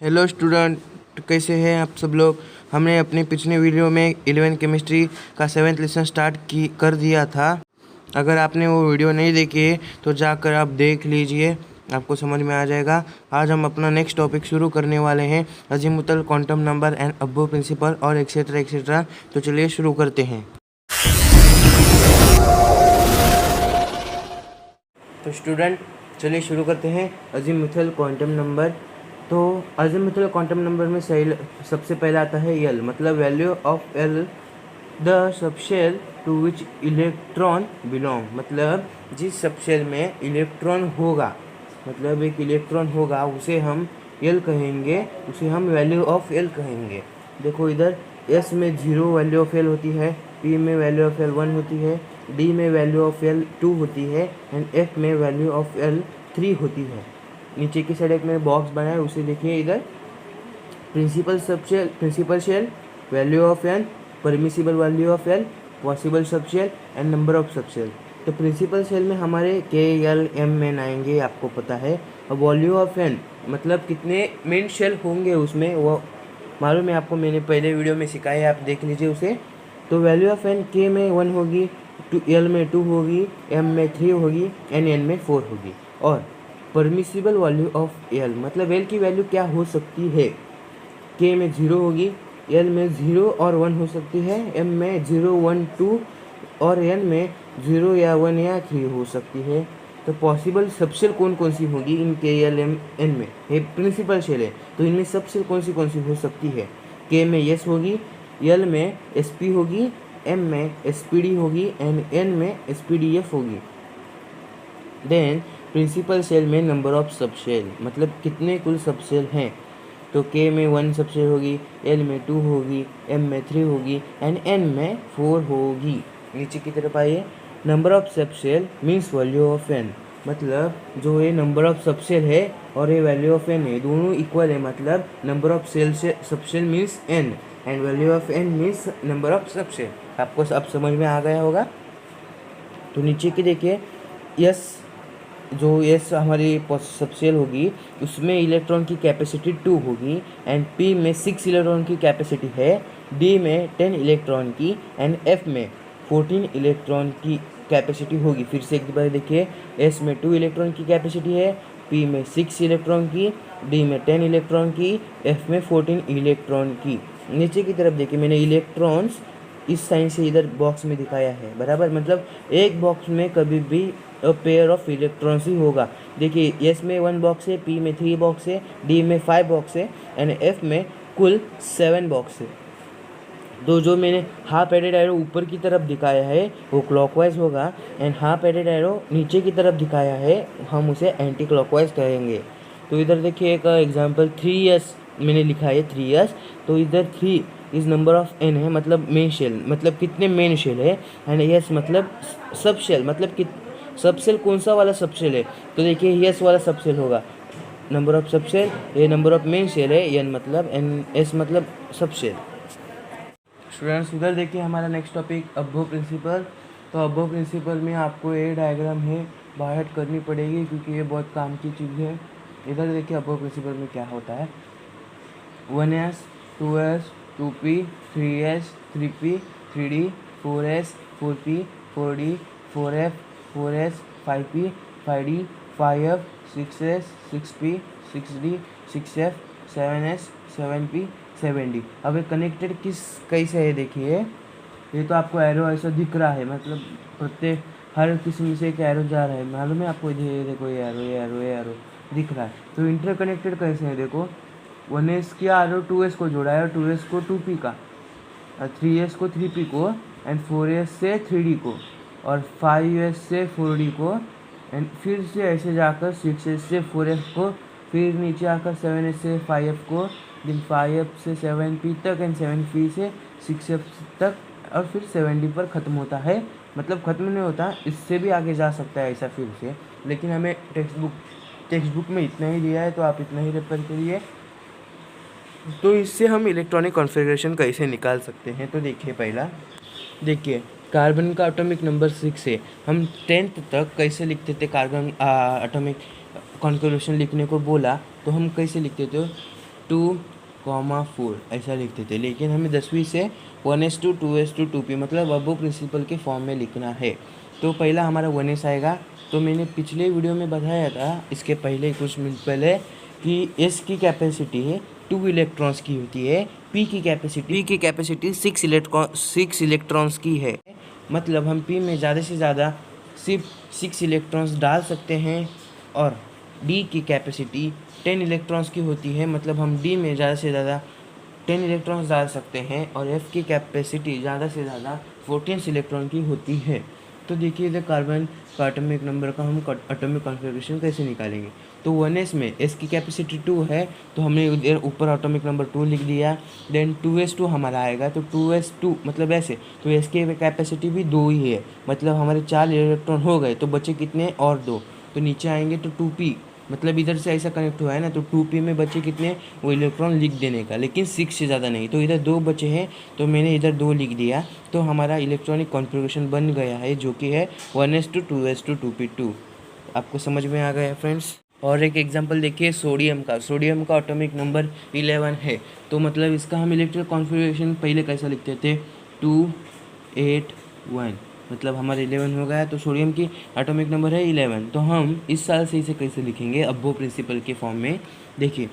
Hello student, कैसे हैं आप सब लोग। हमने अपनी पिछले वीडियो में 11 केमिस्ट्री का 7th लेसन स्टार्ट कर दिया था। अगर आपने वो वीडियो नहीं देखी है तो जाकर आप देख लीजिए, आपको समझ में आ जाएगा। आज हम अपना नेक्स्ट टॉपिक शुरू करने वाले हैं, azimuthal quantum number and aufbau principle और एक्सेट्रा एक्सेट्रा। तो चलिए शुरू करते हैं। तो स्टूडेंट चलिए शुरू करते हैं अजीमुथल क्वांटम नंबर। तो अजीमुथल क्वांटम नंबर में सबसे पहले आता है यल, मतलब value of L the subshell to which electron belong, मतलब जिस सबशेल में इलेक्ट्रॉन होगा, मतलब एक इलेक्ट्रॉन होगा उसे हम एल कहेंगे, उसे हम वैल्यू ऑफ एल कहेंगे। देखो इधर एस में 0 वैल्यू ऑफ एल होती है, पी में वैल्यू ऑफ एल 1 होती है, डी में वैल्यू ऑफ एल 2 होती है एंड एफ में वैल्यू ऑफ एल 3 होती है। नीचे की साइड एक मैंने बॉक्स बनाया, उसे देखिए इधर। Principal shell, value of N, permissible value of L, possible subshell and number of subshell. तो प्रिंसिपल शेल में हमारे के एल एम एन आएंगे, आपको पता है। और वैल्यू ऑफ एन मतलब कितने मेन शेल होंगे उसमें, वो मालूम है आपको, मैंने पहले वीडियो में सिखाया है, आप देख लीजिए उसे। तो वैल्यू ऑफ एन के में 1 होगी, एल में 2 होगी, एम में 3 होगी एंड एन में 4 होगी। और परमिसिबल वैल्यू ऑफ एल मतलब एल की वैल्यू क्या हो सकती है, के में 0 होगी, एल में 0 और 1 हो सकती है, एम में 0 1 2 और एन में 0 या 1 या 3 हो सकती है। तो पॉसिबल सबशेल कौन कौन सी होगी इन के एल एम एन में, ये प्रिंसिपल शेल है, तो इनमें सबशेल कौन सी हो सकती है। के में यस होगी, एल में एस पी होगी, एम में एस पी डी होगी एंड एन में एस पी डी एफ होगी। देन प्रिंसिपल शेल में नंबर ऑफ सबशेल मतलब कितने कुल सबशेल हैं। तो के में 1 सबशेल होगी, एल में 2 होगी, एम में 3 होगी एंड एन में 4 होगी। नीचे की तरफ आइए। Number of subshell means value of N, मतलब जो ये नंबर ऑफ सबशेल है और ये वैल्यू ऑफ एन है, दोनों इक्वल है, मतलब नंबर ऑफ सेल से subshell means N and value of N means number of subshell. आपको सब समझ में आ गया होगा। तो नीचे की देखिए, यस जो एस हमारी सबशेल होगी उसमें इलेक्ट्रॉन की कैपेसिटी 2 होगी एंड पी में 6 इलेक्ट्रॉन की कैपेसिटी है, डी में 10 इलेक्ट्रॉन की एंड एफ में 14 इलेक्ट्रॉन की कैपेसिटी होगी। फिर से एक बार देखिए, एस में 2 इलेक्ट्रॉन की कैपेसिटी है, पी में 6 इलेक्ट्रॉन की, डी में 10 इलेक्ट्रॉन की, एफ में 14 इलेक्ट्रॉन की। नीचे की तरफ देखिए, मैंने इलेक्ट्रॉन्स इस साइन से इधर बॉक्स में दिखाया है, बराबर, मतलब एक बॉक्स में कभी भी पेयर ऑफ इलेक्ट्रॉन्स ही होगा। देखिए एस में 1 बॉक्स है, पी में 3 बॉक्स है, डी में 5 बॉक्स है एंड एफ में कुल 7 बॉक्स है। तो जो मैंने हाफ एडेड एरो ऊपर की तरफ दिखाया है वो क्लॉकवाइज होगा एंड हाफ एडेड एरो नीचे की तरफ दिखाया है हम उसे एंटी क्लॉकवाइज कहेंगे। तो इधर देखिए एक एग्जांपल 3s मैंने लिखा है 3s, तो इधर 3 इस नंबर ऑफ एन है, मतलब मेन शेल, मतलब कितने मेन शेल है एंड यस मतलब सब शेल, मतलब सबसेल कौन सा वाला सबसेल है। तो देखिए यस वाला सबसेल होगा, नंबर ऑफ सबसेल, ये नंबर ऑफ मेन शेल है, एन मतलब एन, एस मतलब सबसेल। स्टूडेंट्स उधर देखिए हमारा नेक्स्ट टॉपिक अबोव प्रिंसिपल। तो अबोव प्रिंसिपल में आपको ये डायग्राम है बाहर करनी पड़ेगी क्योंकि ये बहुत काम की चीज़ है। इधर देखिए अबोव प्रिंसिपल में क्या होता है, 1s 2s 2p 3s 3p 3d 4s 4p 4d 4f 4s 5p 5d 5f 6s 6p 6d 6f 7s 7p 7d। अब ये कनेक्टेड कैसे है देखिए, ये तो आपको एरो ऐसा दिख रहा है, मतलब प्रत्येक हर किस्म से एक एरो जा रहा है, मालूम है आपको, ये देखो ये एरो ये एरो ये एरो दिख रहा है। तो इंटरकनेक्टेड कैसे है देखो, 1s की एरो 2s को जोड़ा है और 2s को 2p का, और 3s को 3p को एंड 4s से 3d को और 5s से 4d को एंड फिर से ऐसे जाकर 6s से 4f को, फिर नीचे आकर 7s से 5f को, दिन 5f से 7p तक एंड 7p से 6f तक और फिर 7d पर ख़त्म होता है। मतलब ख़त्म नहीं होता, इससे भी आगे जा सकता है ऐसा फिर से, लेकिन हमें टेक्स्ट बुक में इतना ही दिया है तो आप इतना ही रेफर करिए। तो इससे हम इलेक्ट्रॉनिक कॉन्फ़िगरेशन कैसे निकाल सकते हैं, तो देखिए पहला देखिए कार्बन का एटॉमिक नंबर 6 है, हम 10th तक कैसे लिखते थे, कार्बन एटॉमिक कॉन्फ़िगरेशन लिखने को बोला तो हम कैसे लिखते थे, 2,4 ऐसा लिखते थे, लेकिन हमें 10वीं से 1s2 2s2 2p मतलब अबो प्रिंसिपल के फॉर्म में लिखना है। तो पहला हमारा 1s आएगा। तो मैंने पिछले वीडियो में बताया था इसके पहले कुछ मिनट पहले कि s की कैपेसिटी 2 इलेक्ट्रॉन्स की होती है, p की कैपेसिटी 6 इलेक्ट्रॉन्स की है। मतलब हम p में ज़्यादा से ज़्यादा सिर्फ 6 इलेक्ट्रॉन्स डाल सकते हैं, और d की कैपेसिटी 10 इलेक्ट्रॉन्स की होती है, मतलब हम d में ज़्यादा से ज़्यादा 10 इलेक्ट्रॉन्स डाल सकते हैं, और f की कैपेसिटी ज़्यादा से ज़्यादा 14 इलेक्ट्रॉन की होती है। तो देखिए इधर कार्बन का एटॉमिक नंबर का हम एटॉमिक कॉन्फ़िगरेशन कैसे निकालेंगे। तो 1s में s की कैपेसिटी 2 है, तो हमने इधर ऊपर एटॉमिक नंबर 2 लिख दिया। देन 2s2 हमारा आएगा, तो 2s2 मतलब ऐसे, तो s की कैपेसिटी भी 2 ही है, मतलब हमारे 4 इलेक्ट्रॉन हो गए, तो बचे कितने और 2। तो नीचे आएंगे तो 2p, मतलब इधर से ऐसा कनेक्ट हुआ है ना, तो 2p में बचे कितने वो इलेक्ट्रॉन लिख देने का, लेकिन 6 से ज़्यादा नहीं। तो इधर 2 बचे हैं, तो मैंने इधर 2 लिख दिया। तो हमारा इलेक्ट्रॉनिक कॉन्फ़िगरेशन बन गया है, जो कि है 1s2 2s2 2p2। आपको समझ में आ गया फ्रेंड्स। और एक एग्जांपल देखिए सोडियम का एटॉमिक नंबर 11 है। तो मतलब इसका हम इलेक्ट्रिक कॉन्फ़िगरेशन पहले कैसा लिखते थे, 2 8 1, मतलब हमारा 11 हो गया। तो सोडियम की एटॉमिक नंबर है 11। तो हम इस साल से इसे कैसे लिखेंगे, अब्बो प्रिंसिपल के फॉर्म में। देखिए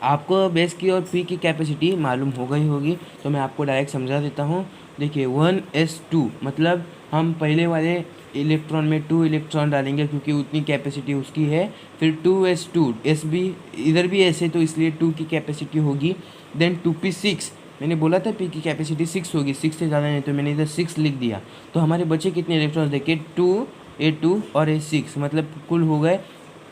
आपको बेस की और पी की कैपेसिटी मालूम हो गई होगी, तो मैं आपको डायरेक्ट समझा देता हूँ। देखिए 1s2 मतलब हम पहले वाले इलेक्ट्रॉन में 2 इलेक्ट्रॉन डालेंगे, क्योंकि उतनी कैपेसिटी उसकी है। फिर 2s2, एस भी इधर भी ऐसे, तो इसलिए 2 की कैपेसिटी होगी। देन 2p6, मैंने बोला था p की कैपेसिटी 6 होगी, 6 से ज़्यादा नहीं, तो मैंने इधर 6 लिख दिया। तो हमारे बचे कितने इलेक्ट्रॉन देखिए, 2 a2 और a6, मतलब कुल हो गए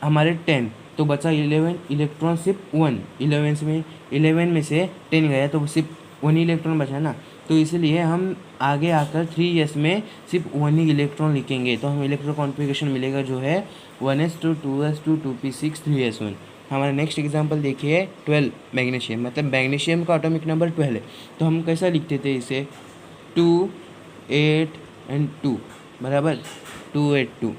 हमारे 10। तो बचा 11 इलेक्ट्रॉन, सिर्फ 1। 11 में से 10 गया, तो सिर्फ 1 इलेक्ट्रॉन बचा ना। तो इसलिए हम आगे आकर 3s में सिर्फ 1 ही इलेक्ट्रॉन लिखेंगे। तो हम इलेक्ट्रॉन कॉन्फ़िगरेशन मिलेगा जो है 1s2 2s2 2p6 3s1। हमारा नेक्स्ट एग्जांपल देखिए 12 मैग्नीशियम, मतलब मैग्नीशियम का एटॉमिक नंबर 12 है। तो हम कैसा लिखते थे इसे, 2 8 एंड 2 बराबर 2 8 2।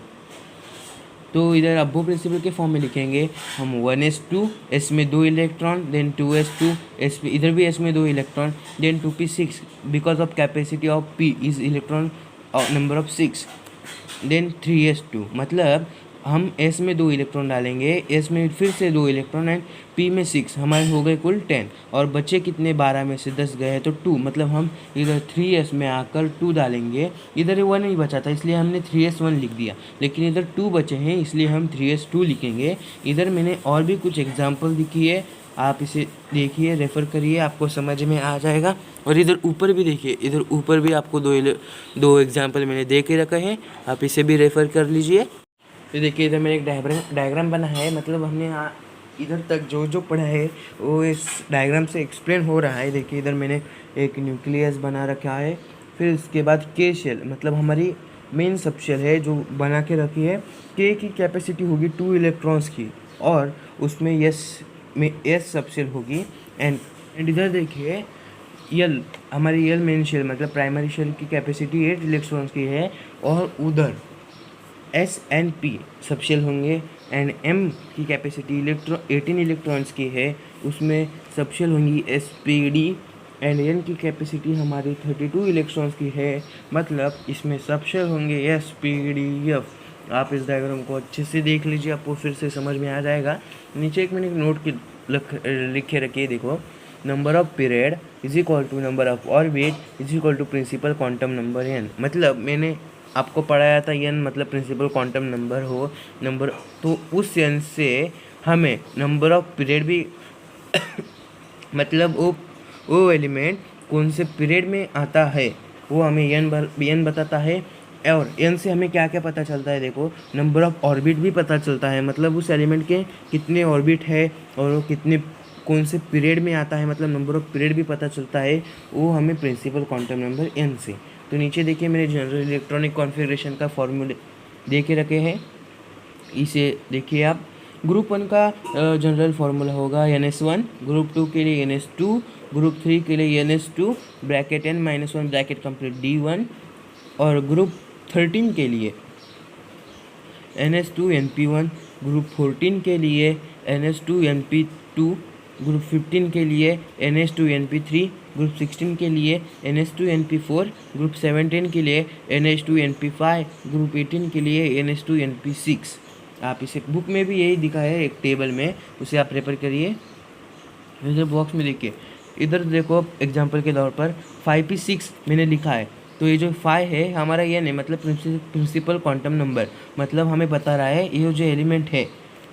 तो इधर अब्बो प्रिंसिपल के फॉर्म में लिखेंगे हम 1s2, s में 2 इलेक्ट्रॉन, देन 2s2, s इधर भी s में 2 electron, then 2p6 because of capacity of p is electron number of 6, then 3s2 मतलब हम s में 2 इलेक्ट्रॉन डालेंगे, s में फिर से 2 इलेक्ट्रॉन एंड p में 6, हमारे हो गए कुल 10। और बचे कितने, 12 में से 10 गए तो 2, मतलब हम इधर 3s में आकर 2 डालेंगे। इधर 1 ही बचा था, इसलिए हमने 3s1 लिख दिया, लेकिन इधर 2 बचे हैं, इसलिए हम 3s2 लिखेंगे। इधर मैंने और भी कुछ एग्जाम्पल लिखी है, आप इसे देखिए, रेफ़र करिए, आपको समझ में आ जाएगा। और इधर ऊपर भी देखिए, इधर ऊपर भी आपको दो एग्जाम्पल मैंने दे के रखे हैं, आप इसे भी रेफ़र कर लीजिए। तो देखिए इधर मैंने एक डायग्राम बना है, मतलब हमने इधर तक जो जो पढ़ा है वो इस डायग्राम से एक्सप्लेन हो रहा है। देखिए इधर मैंने एक न्यूक्लियस बना रखा है, फिर उसके बाद के शेल, मतलब हमारी मेन सब शेल है जो बना के रखी है। के की कैपेसिटी होगी 2 इलेक्ट्रॉन्स की, और उसमें एस सब शेल होगी। एंड इधर देखिए यल, हमारी यल मेन शेल मतलब प्राइमरी शेल की कैपेसिटी 8 इलेक्ट्रॉन्स की है, और उधर S and P sub shell होंगे। एंड एम की कैपेसिटी 18 इलेक्ट्रॉन्स की है, उसमें सब शेल होंगी S P D. And N की कैपेसिटी हमारी 32 इलेक्ट्रॉन्स की है, मतलब इसमें सब शेल होंगे एस पी डी एफ। आप इस डायग्राम को अच्छे से देख लीजिए, आपको फिर से समझ में आ जाएगा। नीचे एक मैंने नोट की लिखे रखिए, देखो, number of period is equal to number of orbit is equal to principal quantum number N. मतलब मैंने आपको पढ़ाया था एन मतलब प्रिंसिपल क्वांटम नंबर, तो उस एन से हमें नंबर ऑफ पीरियड भी मतलब वो एलिमेंट कौन से पीरियड में आता है वो हमें एन बताता है। और एन से हमें क्या क्या पता चलता है, देखो, नंबर ऑफ ऑर्बिट भी पता चलता है, मतलब उस एलिमेंट के कितने ऑर्बिट है और वो कितने कौन से पीरियड में आता है, मतलब नंबर ऑफ पीरियड भी पता चलता है वो हमें प्रिंसिपल क्वांटम नंबर एन से। तो नीचे देखिए मेरे जनरल इलेक्ट्रॉनिक कॉन्फ़िगरेशन का फॉर्मूले दे के रखे हैं, इसे देखिए आप। ग्रुप 1 का जनरल फार्मूला होगा NS1, ग्रुप 2 के लिए NS2, ग्रुप 3 के लिए NS2 bracket n-1 bracket complete D1, और ग्रुप 13 के लिए NS2 NP1, ग्रुप 14 के लिए NS2 NP2 ग्रुप 15 के लिए NH2NP3, ग्रुप 16 के लिए NH2NP4, ग्रुप 17 के लिए NH2NP5, ग्रुप 18 के लिए NH2NP6। आप इसे बुक में भी यही दिखा है एक टेबल में, उसे आप रेफर करिए। इधर बॉक्स में देखिए, इधर देखो एग्जांपल के तौर पर 5p6 मैंने लिखा है, तो ये जो 5 है हमारा ये नहीं, मतलब प्रिंसिपल क्वांटम नंबर, मतलब हमें बता रहा है ये जो एलिमेंट है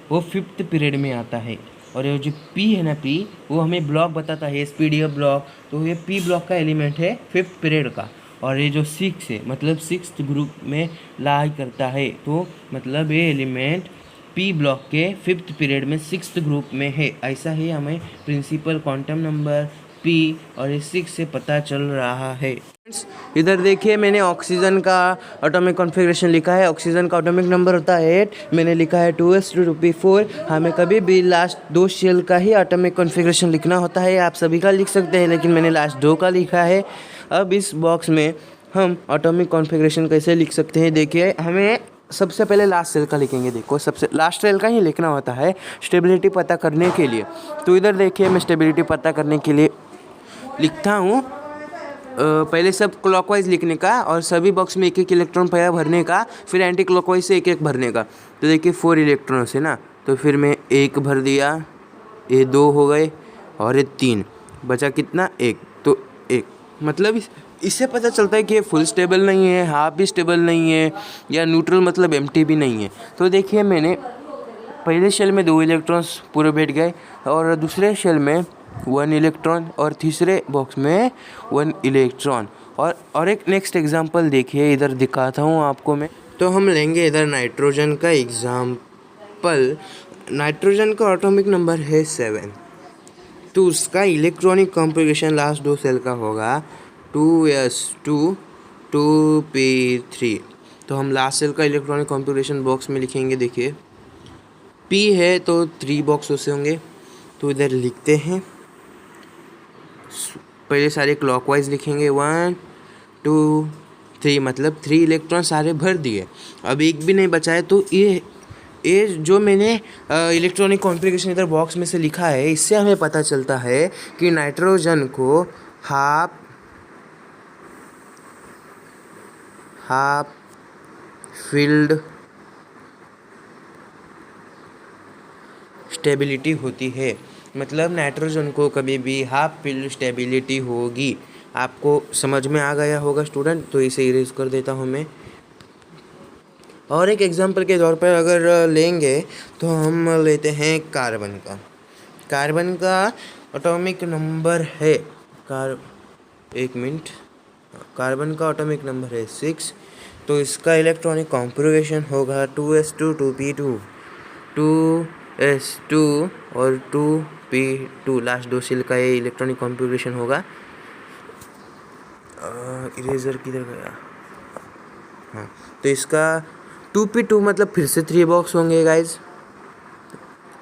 वो 5th पीरियड में आता है। और ये जो P है ना, P वो हमें ब्लॉक बताता है, SPDF ब्लॉक, तो ये P ब्लॉक का एलिमेंट है 5th पीरियड का। और ये जो 6 है मतलब 6th ग्रुप में लाई करता है, तो मतलब ये एलिमेंट P ब्लॉक के 5th पीरियड में 6th ग्रुप में है। ऐसा ही हमें प्रिंसिपल क्वांटम नंबर P और 6 से पता चल रहा है। इधर देखिए मैंने ऑक्सीजन का एटॉमिक कॉन्फ़िगरेशन लिखा है। ऑक्सीजन का एटॉमिक नंबर होता है 8, मैंने लिखा है 2s2p4। हमें कभी भी लास्ट 2 शेल का ही एटॉमिक कॉन्फ़िगरेशन लिखना होता है, आप सभी का लिख सकते हैं, लेकिन मैंने लास्ट 2 का लिखा है। अब इस बॉक्स में हम एटॉमिक कॉन्फ़िगरेशन कैसे लिख सकते हैं, देखिए हमें सबसे पहले लास्ट सेल का लिखेंगे। देखो सबसे लास्ट सेल का ही लिखना होता है स्टेबिलिटी पता करने के लिए। तो इधर देखिए मैं स्टेबिलिटी पता करने के लिए लिखता हूँ, पहले सब क्लॉकवाइज लिखने का और सभी बॉक्स में एक एक इलेक्ट्रॉन पहले भरने का, फिर एंटी क्लॉकवाइज से एक एक भरने का। तो देखिए 4 इलेक्ट्रॉन्स है ना, तो फिर मैं 1 भर दिया, ये 2 हो गए और ये 3 बचा, कितना 1, तो 1 मतलब इससे पता चलता है कि ये फुल स्टेबल नहीं है, हाफ भी स्टेबल नहीं है, या न्यूट्रल मतलब एम्प्टी भी नहीं है। तो देखिए मैंने पहले शेल में 2 इलेक्ट्रॉन्स पूरे बैठ गए और दूसरे शेल में 1 इलेक्ट्रॉन और तीसरे बॉक्स में 1 इलेक्ट्रॉन। और एक नेक्स्ट एग्जांपल देखिए, इधर दिखाता हूँ आपको मैं। तो हम लेंगे इधर नाइट्रोजन का एग्जांपल। नाइट्रोजन का एटॉमिक नंबर है 7, तो उसका इलेक्ट्रॉनिक कॉन्फ़िगरेशन लास्ट 2 सेल का होगा 2s2 2p3। तो हम लास्ट सेल का इलेक्ट्रॉनिक कॉन्फ़िगरेशन बॉक्स में लिखेंगे। देखिए P है तो 3 बॉक्स उससे होंगे, तो इधर लिखते हैं। पहले सारे क्लॉकवाइज लिखेंगे 1 2 3, मतलब 3 इलेक्ट्रॉन सारे भर दिए, अब एक भी नहीं बचा है। तो ये जो मैंने इलेक्ट्रॉनिक कॉन्फ़िगरेशन इधर बॉक्स में से लिखा है, इससे हमें पता चलता है कि नाइट्रोजन को हाफ फील्ड स्टेबिलिटी होती है, मतलब नाइट्रोजन को कभी भी हाफ फील्ड स्टेबिलिटी होगी। आपको समझ में आ गया होगा स्टूडेंट, तो इसे इरेज कर देता हूँ मैं। और एक एग्जांपल के तौर पर अगर लेंगे तो हम लेते हैं कार्बन का। कार्बन का एटॉमिक नंबर है कार्बन का एटॉमिक नंबर है 6, तो इसका इलेक्ट्रॉनिक कॉन्फ़िगरेशन होगा 2s2 2p2 2s2 और 2p2। लास्ट 2 सेल का ये इलेक्ट्रॉनिक कॉन्फ़िगरेशन होगा। इरेजर किधर गया? हाँ, तो इसका 2p2 मतलब फिर से 3 बॉक्स होंगे गाइज,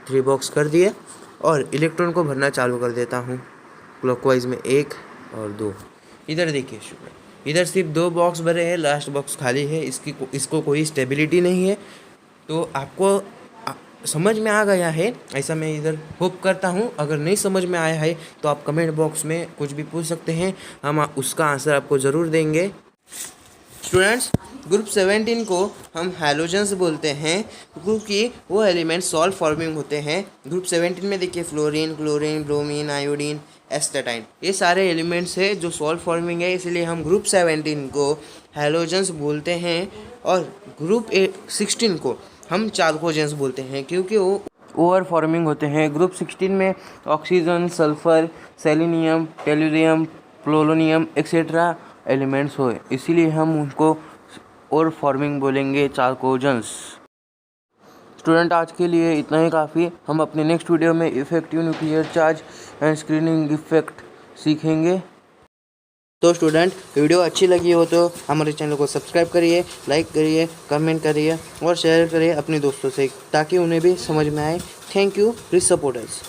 3 बॉक्स कर दिए और इलेक्ट्रॉन को भरना चालू कर देता हूँ क्लॉकवाइज में 1 और 2। इधर देखिए इधर सिर्फ 2 बॉक्स भरे हैं, लास्ट बॉक्स खाली है, इसको कोई स्टेबिलिटी नहीं है। तो आपको समझ में आ गया है, ऐसा मैं इधर होप करता हूँ। अगर नहीं समझ में आया है तो आप कमेंट बॉक्स में कुछ भी पूछ सकते हैं, हम उसका आंसर आपको ज़रूर देंगे। स्टूडेंट्स, ग्रुप 17 को हम हैलोजन्स बोलते हैं क्योंकि वो एलिमेंट सॉल्ट फॉर्मिंग होते हैं। ग्रुप 17 में देखिए fluorine, chlorine, bromine, iodine, astatine, ये सारे एलिमेंट्स हैं जो सॉल्ट फॉर्मिंग है, इसलिए हम ग्रुप 17 को हैलोजन्स बोलते हैं। और ग्रुप 16 को हम चाल्कोजेंस बोलते हैं क्योंकि वो ओवर फॉर्मिंग होते हैं। ग्रुप 16 में oxygen, sulphur, selenium, tellurium, polonium etcetera elements हो, इसीलिए हम उनको ओवर फॉर्मिंग बोलेंगे, चाल्कोजेंस। स्टूडेंट, आज के लिए इतना ही काफ़ी। हम अपने नेक्स्ट वीडियो में effective nuclear charge and screening effect सीखेंगे। तो स्टूडेंट, वीडियो अच्छी लगी हो तो हमारे चैनल को सब्सक्राइब करिए, लाइक करिए, कमेंट करिए और शेयर करिए अपने दोस्तों से ताकि उन्हें भी समझ में आए। Thank you, please support us.